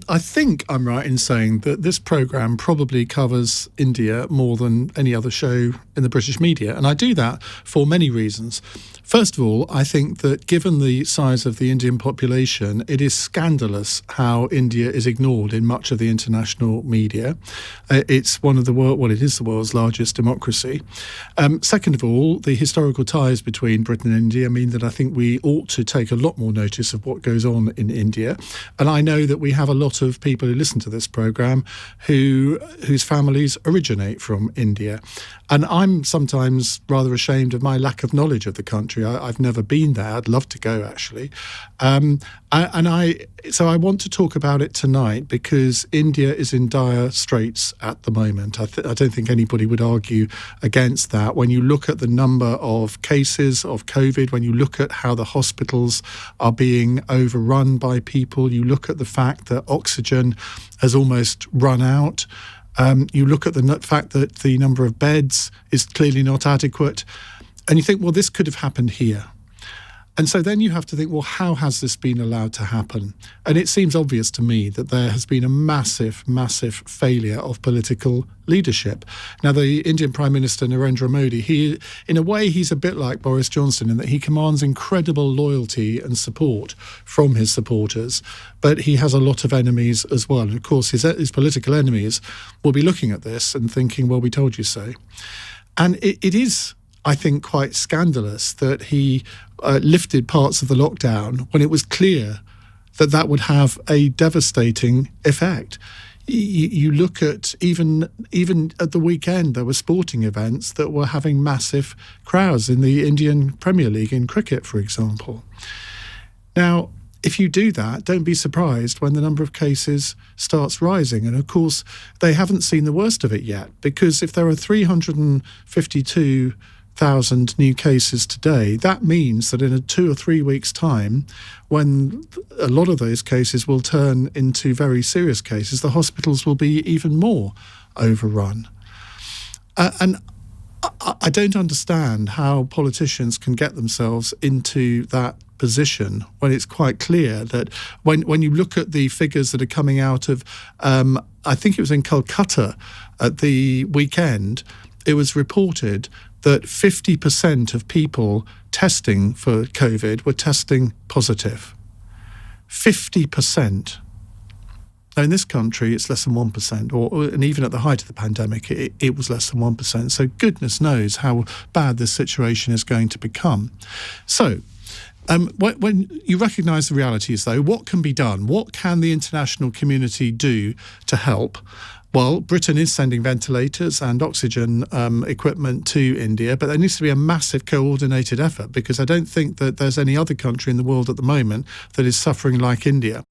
I think I'm right in saying that this programme probably covers India more than any other show in the British media, and I do that for many reasons. First of all, I think that given the size of the Indian population, it is scandalous how India is ignored in much of the international media. It's one of the it is the world's largest democracy. Second of all, the historical ties between Britain and India mean that I think we ought to take a lot more notice of what goes on in India. And I know that we have a lot of people who listen to this programme whose families originate from India. And I'm sometimes rather ashamed of my lack of knowledge of the country. I've never been there. I'd love to go, actually. So I want to talk about it tonight because India is in dire straits at the moment. I don't think anybody would argue against that. When you look at the number of cases of COVID, when you look at how the hospitals are being overrun by people, you look at the fact that oxygen has almost run out. You look at the fact that the number of beds is clearly not adequate, and you think, well, this could have happened here. And so then you have to think, well, how has this been allowed to happen? And it seems obvious to me that there has been a massive, massive failure of political leadership. Now, the Indian Prime Minister, Narendra Modi, in a way, he's a bit like Boris Johnson in that he commands incredible loyalty and support from his supporters, but he has a lot of enemies as well. And of course, his political enemies will be looking at this and thinking, well, we told you so. And it is, I think, quite scandalous that he lifted parts of the lockdown when it was clear that that would have a devastating effect. You look at even at the weekend, there were sporting events that were having massive crowds in the Indian Premier League in cricket, for example. Now, if you do that, don't be surprised when the number of cases starts rising. And of course, they haven't seen the worst of it yet, because if there are 352,000 new cases today, that means that in 2 or 3 weeks' time, when a lot of those cases will turn into very serious cases, the hospitals will be even more overrun. And I don't understand how politicians can get themselves into that position when it's quite clear that when you look at the figures that are coming out of, I think it was in Calcutta at the weekend, it was reported that 50% of people testing for COVID were testing positive. 50%. Now, in this country, it's less than 1%, and even at the height of the pandemic, it was less than 1%. So goodness knows how bad this situation is going to become. So when you recognise the realities, though, what can be done? What can the international community do to help? Well, Britain is sending ventilators and oxygen equipment to India, but there needs to be a massive coordinated effort because I don't think that there's any other country in the world at the moment that is suffering like India.